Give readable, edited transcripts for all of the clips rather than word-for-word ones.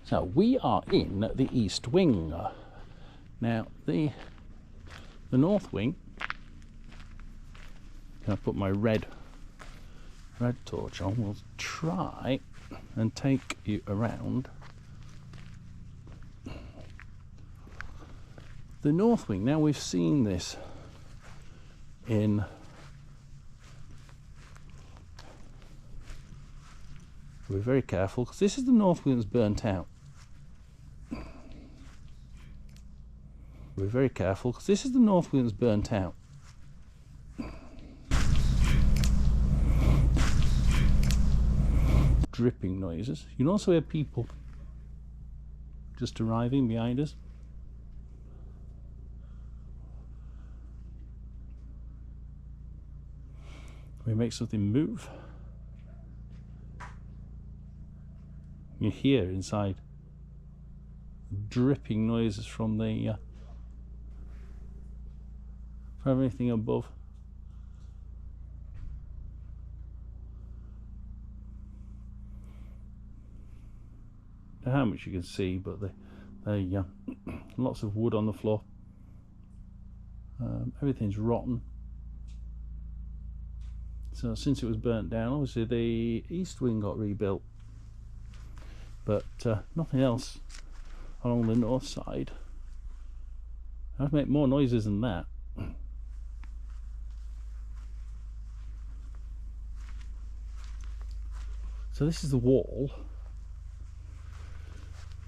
So we are in the east wing. Now the north wing, can I put my red torch on? We'll try and take you around the north wing. Now we've seen this in we're very careful because this is the north wing that's burnt out. We're very careful because this is the north wing that's burnt out. Dripping noises. You can also hear people just arriving behind us. We make something move. You hear inside dripping noises from the from everything above. Don't know how much you can see, but lots of wood on the floor. Everything's rotten. So since it was burnt down, obviously the east wing got rebuilt, but nothing else along the north side. I have to make more noises than that. So this is the wall.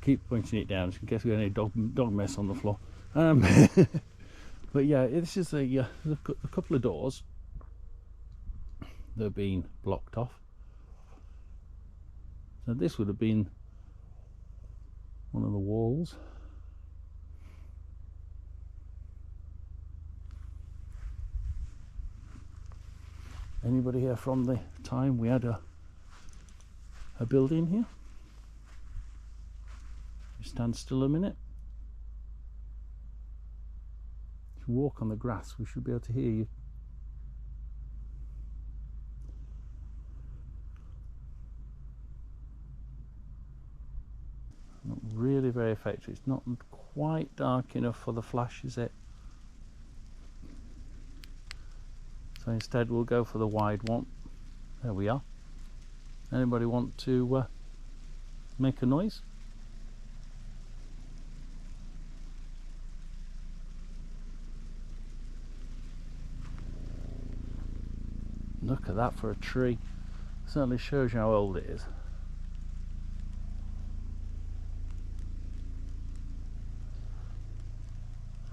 Keep pointing it down just in case we have any dog mess on the floor. But yeah, this is a couple of doors that have been blocked off. So this would have been one of the walls. Anybody here from the time we had a building here? You stand still a minute. If you walk on the grass, we should be able to hear you. Not really very effective. It's not quite dark enough for the flash, is it? So instead we'll go for the wide one. There we are. Anybody want to make a noise? Look at that for a tree. Certainly shows you how old it is.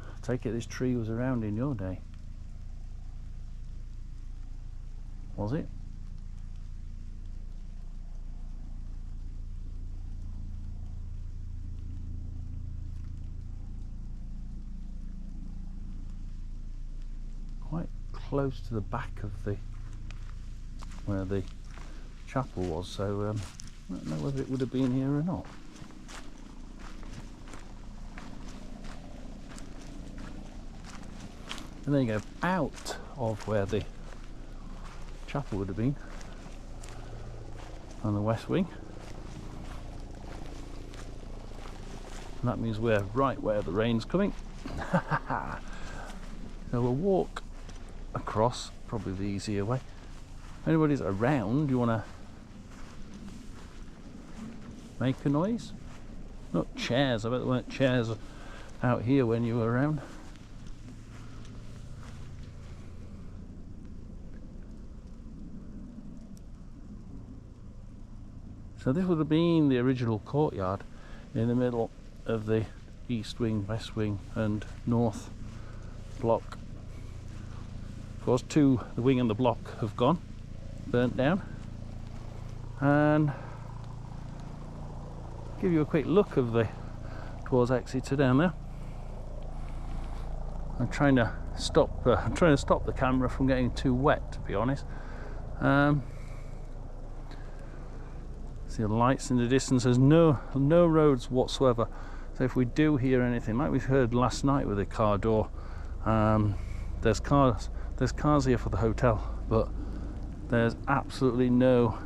I take it this tree was around in your day. Was it? Quite close to the back of the where the chapel was, so I don't know whether it would have been here or not. And then you go out of where the chapel would have been on the west wing, and that means we're right where the rain's coming. So we'll walk across, probably the easier way. If anybody's around, you want to make a noise? Not chairs, I bet there weren't chairs out here when you were around. So this would have been the original courtyard in the middle of the east wing, west wing and north block. Of course, the wing and the block have gone, burnt down. And give you a quick look of towards Exeter down there. I'm trying to stop the camera from getting too wet, to be honest. See the lights in the distance. There's no roads whatsoever. So if we do hear anything, like we heard last night with the car door, there's cars here for the hotel, but there's absolutely no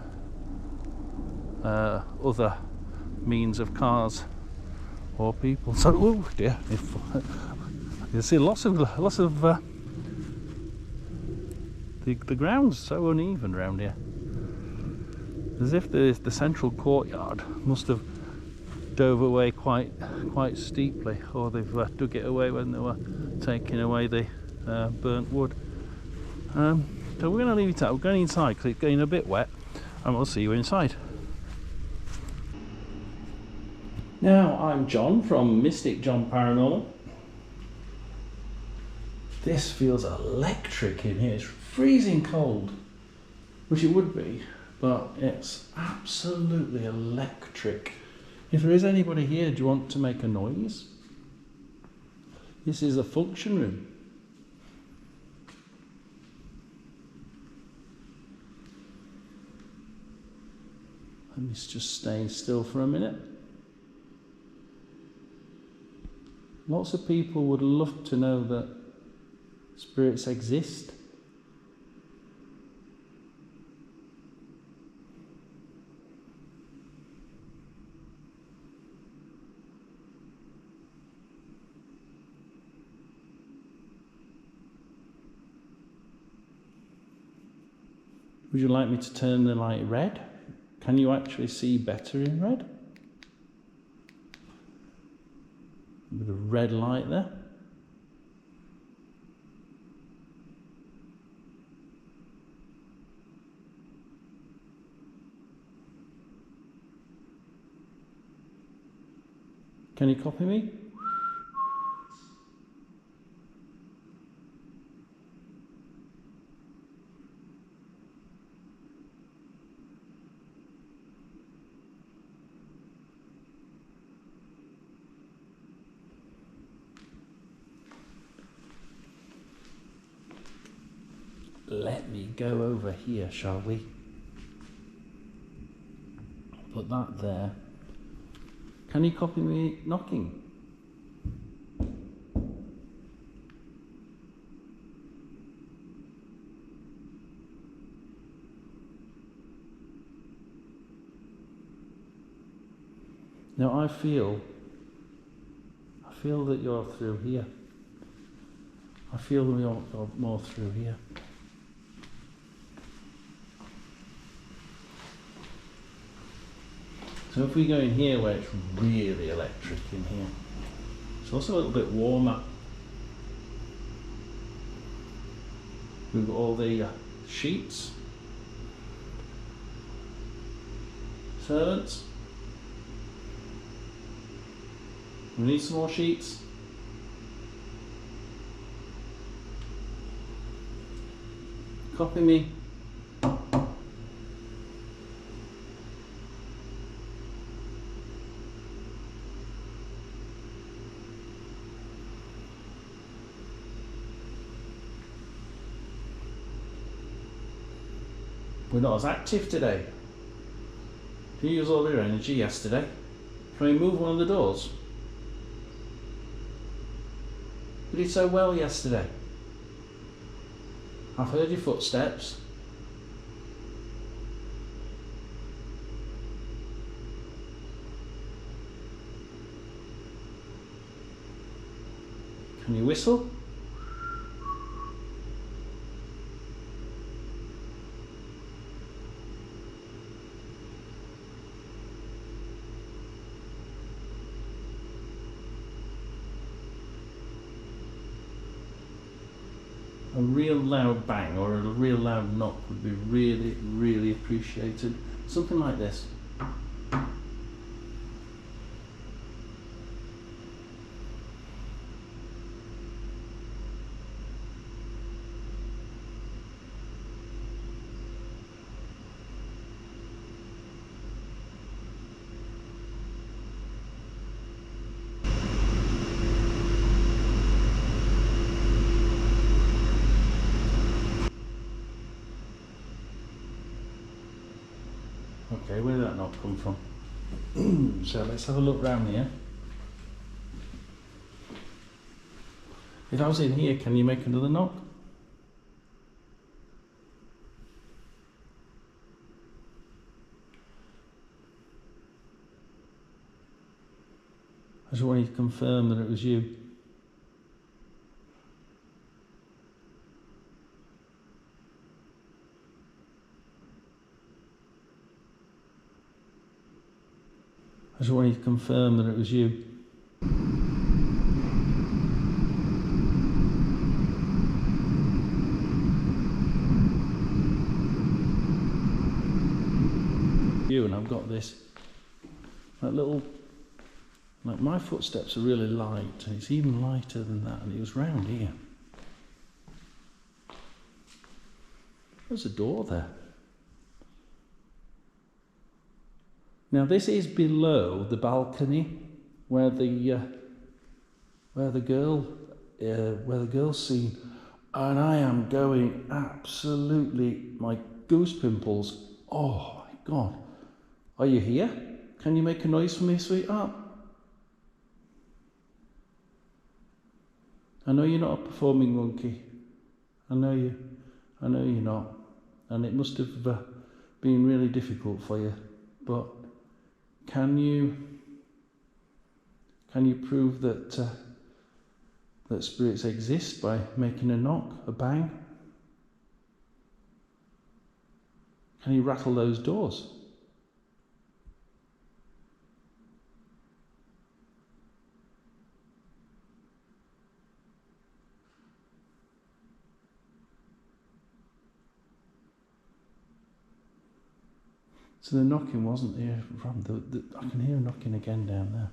other means of cars or people. So, oh dear, you see lots of the ground's so uneven around here, as if the central courtyard must have dove away quite steeply, or they've dug it away when they were taking away the burnt wood. So we're going to leave it out. We're going inside because it's getting a bit wet, and we'll see you inside. Now, I'm John from Mystic John Paranormal. This feels electric in here. It's freezing cold, which it would be, but it's absolutely electric. If there is anybody here, do you want to make a noise? This is a function room. Let me just stay still for a minute. Lots of people would love to know that spirits exist. Would you like me to turn the light red? Can you actually see better in red? A bit of red light there. Can you copy me? Let me go over here, shall we? Put that there. Can you copy me knocking? Now I feel that you're through here. I feel that you're more through here. So if we go in here where it's really electric in here, it's also a little bit warmer. We've got all the sheets, servants. We need some more sheets. Copy me. We're not as active today. You used all your energy yesterday. Can we move one of the doors? You did so well yesterday. I've heard your footsteps. Can you whistle? A real loud bang or a real loud knock would be really, really appreciated. Something like this. Okay, where did that knock come from? So let's have a look round here. If I was in here, can you make another knock? I just wanted to confirm that it was you. I just wanted to confirm that it was you. And I've got this, that little, like my footsteps are really light, and it's even lighter than that, and it was round here. There's a door there. Now this is below the balcony where the girl's seen, and I am going absolutely, my goose pimples. Oh my God. Are you here? Can you make a noise for me, sweetheart? I know you're not a performing monkey. I know you're not. And it must have been really difficult for you. But can you prove that that spirits exist by making a knock, a bang? Can you rattle those doors? So the knocking wasn't here from I can hear knocking again down there.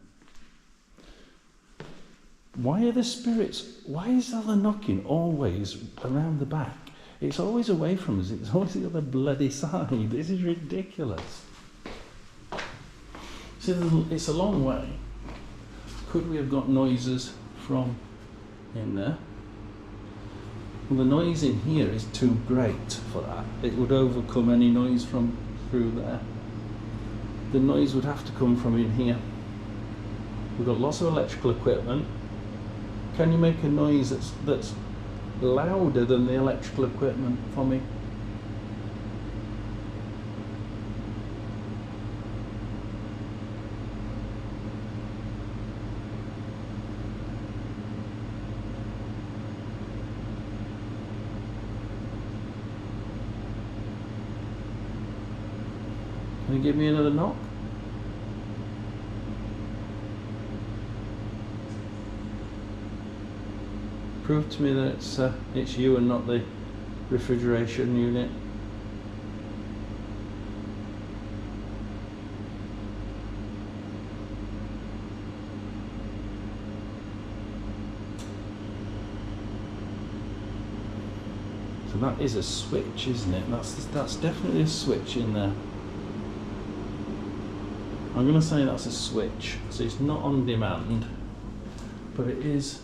Why are the spirits, why is all the knocking always around the back? It's always away from us, it's always the other bloody side. This is ridiculous. See, it's a long way. Could we have got noises from in there? Well, the noise in here is too great for that. It would overcome any noise from through there. The noise would have to come from in here. We've got lots of electrical equipment. Can you make a noise that's louder than the electrical equipment for me? Can you give me another knock? Prove to me that it's you and not the refrigeration unit. So that is a switch, isn't it? That's definitely a switch in there. I'm going to say that's a switch, so it's not on demand, but it is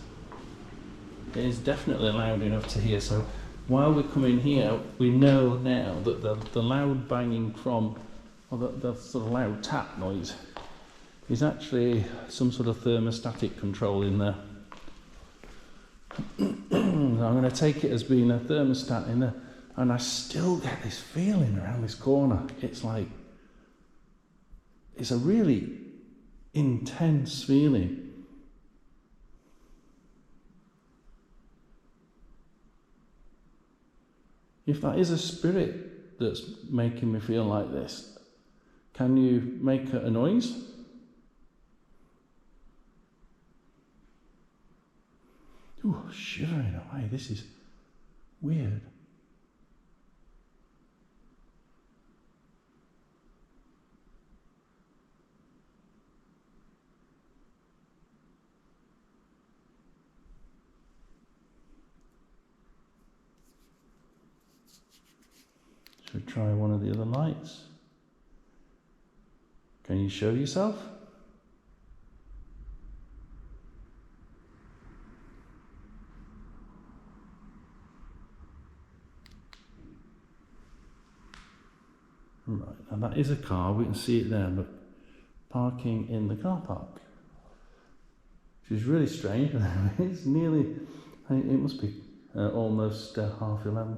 definitely loud enough to hear. So while we're coming here, we know now that the loud banging from, or the sort of loud tap noise, is actually some sort of thermostatic control in there. I'm going to take it as being a thermostat in there, and I still get this feeling around this corner. It's like, it's a really intense feeling. If that is a spirit that's making me feel like this, can you make a noise? Ooh, shivering away. This is weird. Should we try one of the other lights? Can you show yourself? Right, and that is a car, we can see it there, look. Parking in the car park. Which is really strange. It's nearly, it must be almost 11:30.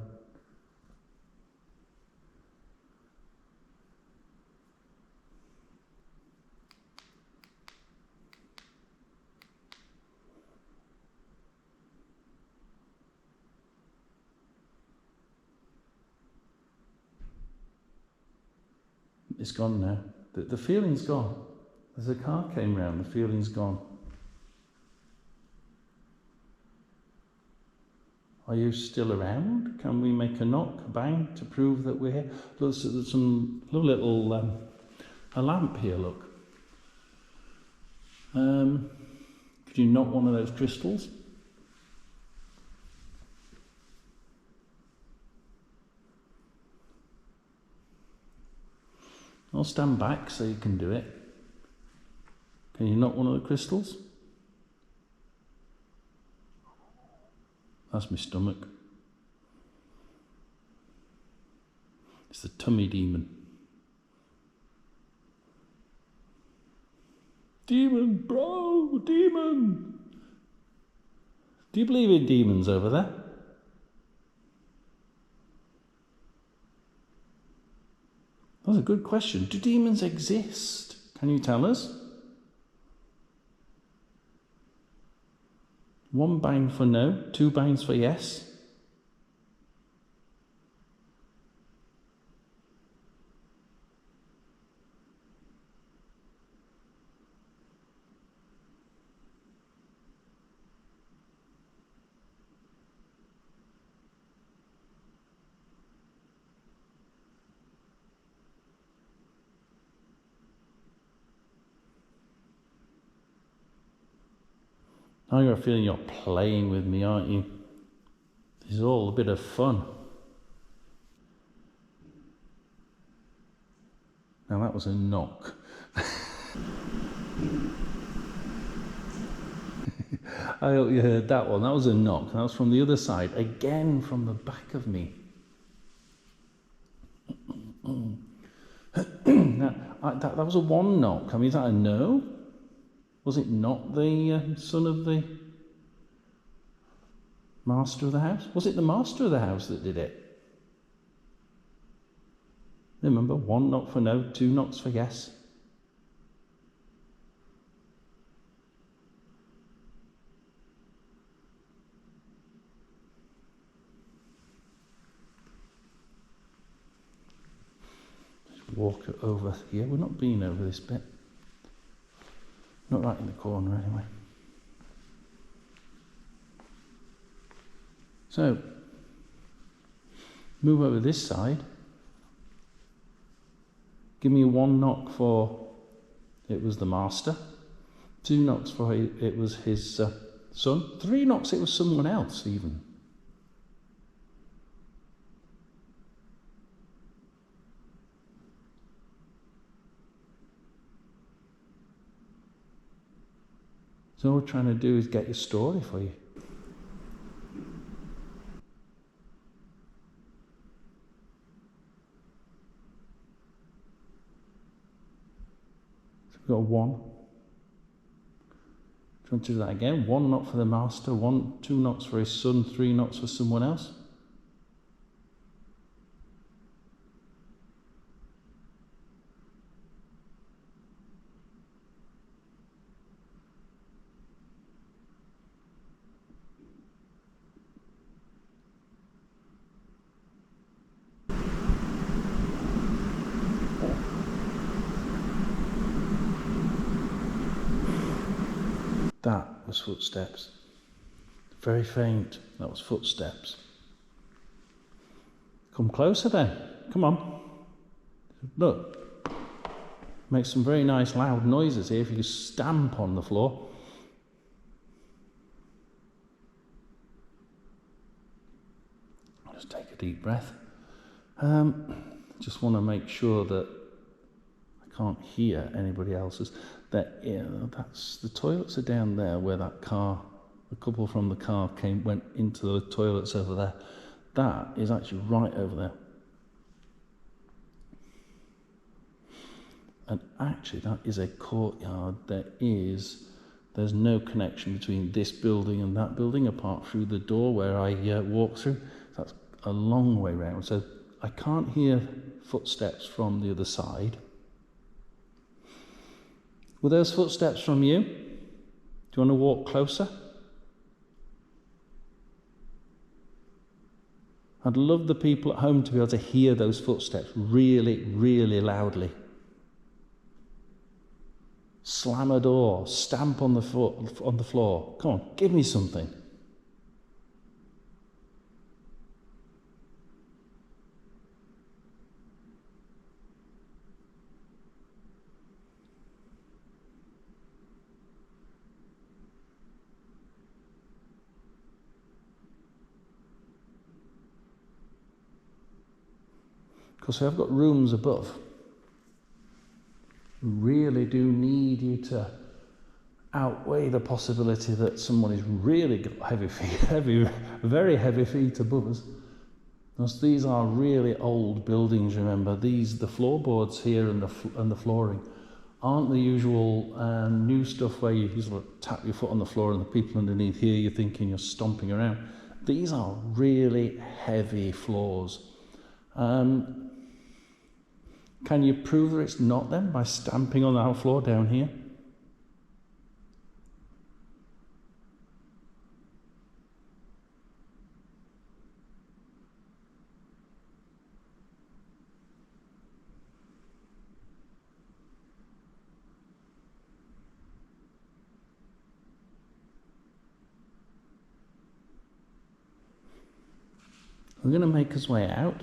It's gone now. The feeling's gone. As the car came round, the feeling's gone. Are you still around? Can we make a knock, a bang, to prove that we're here? Look, so there's some little a lamp here, look. Could you knock one of those crystals? I'll stand back so you can do it. Can you knock one of the crystals? That's my stomach. It's the tummy demon. Demon, bro, demon. Do you believe in demons over there? That's a good question. Do demons exist? Can you tell us? 1 bang for no, 2 bangs for yes. I got a feeling you're playing with me, aren't you? This is all a bit of fun. Now that was a knock. I hope you heard that one. That was a knock. That was from the other side. Again from the back of me. Now, that was a 1 knock. I mean, is that a no? Was it not the son of the master of the house? Was it the master of the house that did it? Remember, 1 knock for no, 2 knocks for yes. Just walk over here. We're not being over this bit. Not right in the corner anyway. So, move over this side. Give me 1 knock for it was the master. 2 knocks for it was his son. 3 knocks it was someone else even. So all we're trying to do is get your story for you. So we've got 1. Do you want to do that again? 1 knock for the master, 2 knocks for his son, 3 knocks for someone else. That was footsteps. Very faint. That was footsteps. Come closer then. Come on. Look. Make some very nice loud noises here if you stamp on the floor. Just take a deep breath. Just want to make sure that I can't hear anybody else's. That's the toilets are down there where that car, the couple from the car went into the toilets over there. That is actually right over there. And actually that is a courtyard. There's no connection between this building and that building apart through the door where I walk through. That's a long way round. So I can't hear footsteps from the other side. Were those footsteps from you? Do you want to walk closer? I'd love the people at home to be able to hear those footsteps really, really loudly. slam a door, stamp on the floor. Come on, give me something. Because I've got rooms above. Really do need you to outweigh the possibility that someone is really got heavy feet, very heavy feet above us. Because these are really old buildings, remember. The floorboards here and the flooring aren't the usual new stuff where you sort of tap your foot on the floor and the people underneath here, you're thinking you're stomping around. These are really heavy floors. Can you prove that it's not them by stamping on our floor down here? We're going to make his way out.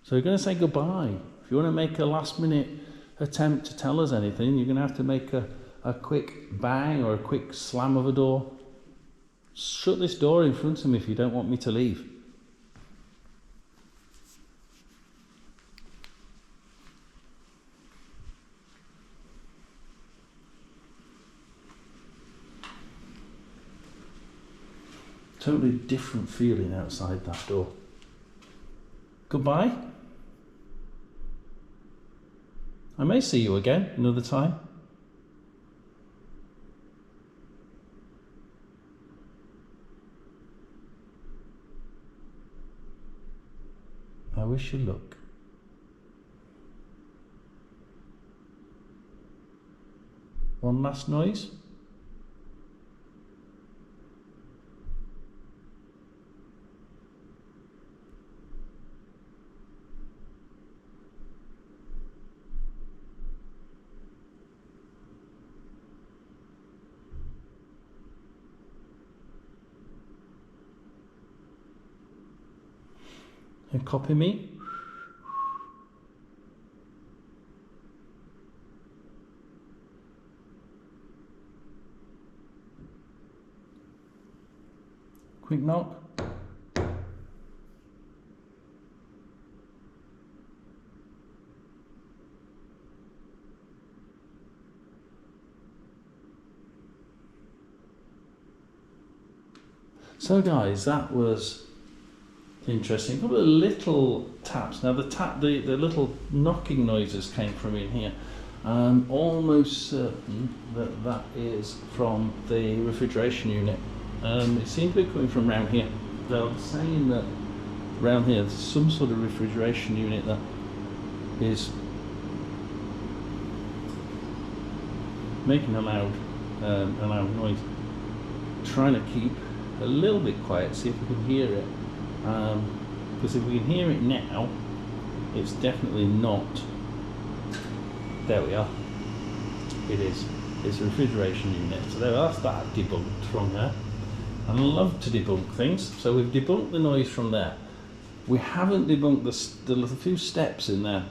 So we're going to say goodbye. If you want to make a last minute attempt to tell us anything, you're going to have to make a quick bang or a quick slam of a door. Shut this door in front of me if you don't want me to leave. Totally different feeling outside that door. Goodbye. I may see you again another time. I wish you luck. One last noise. And copy me. Quick knock. So guys, that was interesting. A couple of little taps. Now the little knocking noises came from in here. I'm almost certain that is from the refrigeration unit. It seemed to be coming from around here. They're saying that around here there's some sort of refrigeration unit that is making a loud noise. Trying to keep a little bit quiet, see if we can hear it. Because if we can hear it now, it's definitely not. There we are. It is. It's a refrigeration unit. So that's that debunked from there. I love to debunk things. So we've debunked the noise from there. We haven't debunked the few steps in there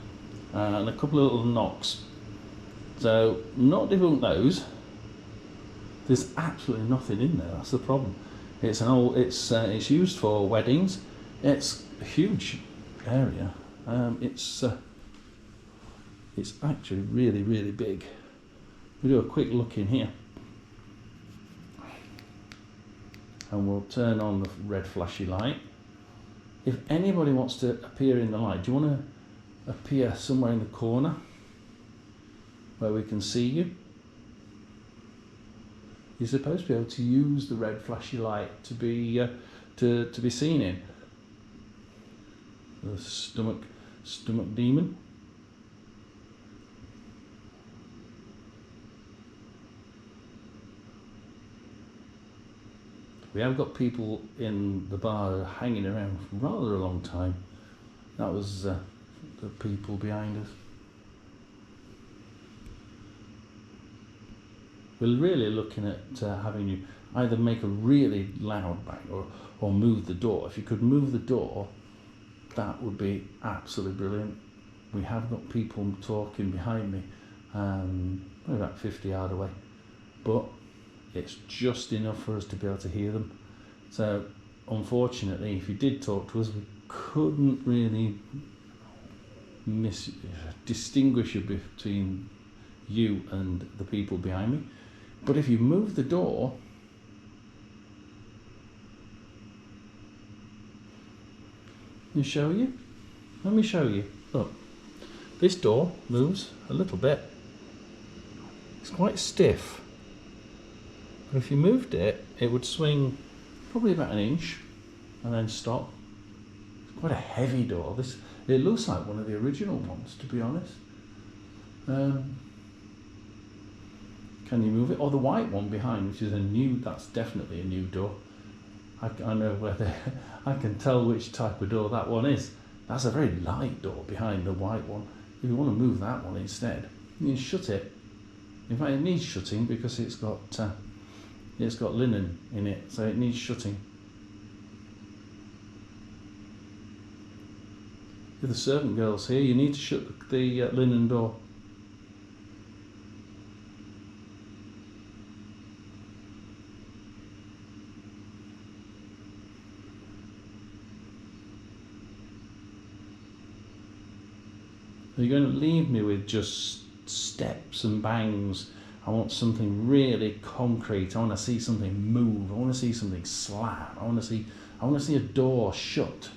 and a couple of little knocks. So not debunked those. There's absolutely nothing in there. That's the problem. It's an old. It's used for weddings. It's a huge area. It's actually really, really big. We do a quick look in here, and we'll turn on the red flashy light. If anybody wants to appear in the light, do you want to appear somewhere in the corner where we can see you? You're supposed to be able to use the red flashy light to be seen in. The stomach demon. We have got people in the bar hanging around for rather a long time. That was the people behind us. we're really looking at having you either make a really loud bang or move the door. If you could move the door, that would be absolutely brilliant. We have got people talking behind me, probably about 50 yards away, but it's just enough for us to be able to hear them. So unfortunately, if you did talk to us, we couldn't really distinguish between you and the people behind me. But if you move the door, let me show you. Look, this door moves a little bit. It's quite stiff, but if you moved it, it would swing probably about an inch and then stop. It's quite a heavy door. It looks like one of the original ones, to be honest. Can you move it? Or the white one behind, which is that's definitely a new door. I know whether I can tell which type of door that one is. That's a very light door behind the white one. If you want to move that one instead, you can shut it. In fact, it needs shutting because it's got linen in it, so it needs shutting. If the servant girl's here, you need to shut the linen door. Are you going to leave me with just steps and bangs? I want something really concrete. I want to see something move. I want to see something slam. I want to see a door shut.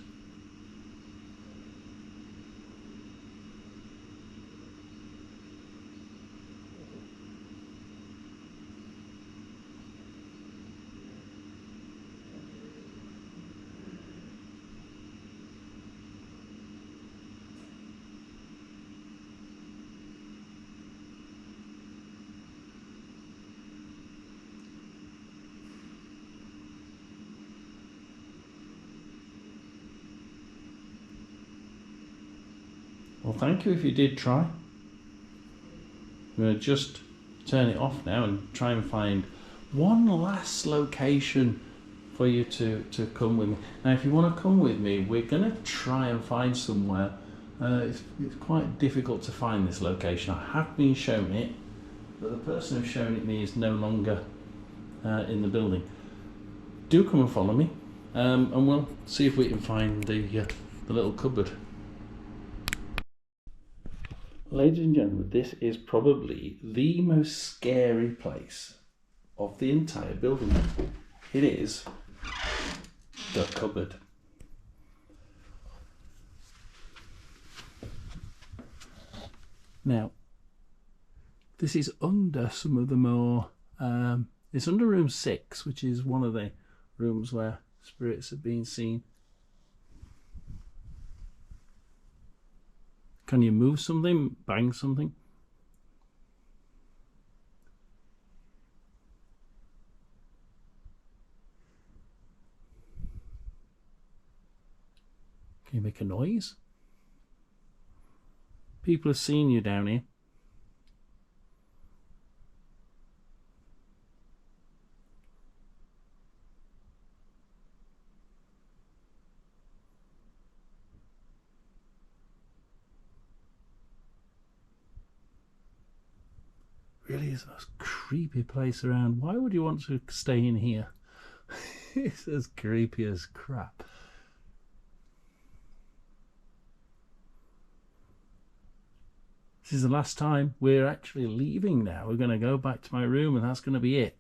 Well, thank you if you did try. I'm going to just turn it off now and try and find one last location for you to come with me. Now, if you want to come with me, we're going to try and find somewhere. It's quite difficult to find this location. I have been shown it, but the person who's shown it me is no longer in the building. Do come and follow me, and we'll see if we can find the little cupboard. Ladies and gentlemen, this is probably the most scary place of the entire building. It is the cupboard. Now, this is under some of the more, it's under room 6, which is one of the rooms where spirits have been seen. Can you move something, bang something? Can you make a noise? People have seen you down here. Really is the most creepy place around. Why would you want to stay in here? It's as creepy as crap. This is the last time we're actually leaving now. We're going to go back to my room and that's going to be it.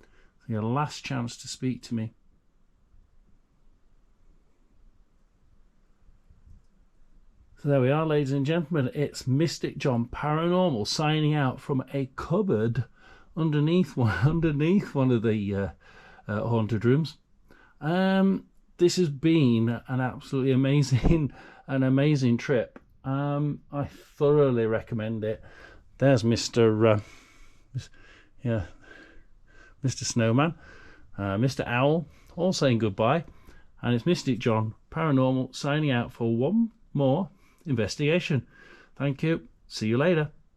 So your last chance to speak to me. So there we are, ladies and gentlemen. It's Mystic John Paranormal signing out from a cupboard underneath one of the haunted rooms. This has been an absolutely amazing trip. I thoroughly recommend it. There's Mr. Snowman, Mr. Owl, all saying goodbye, and it's Mystic John Paranormal signing out for one more investigation. Thank you. See you later.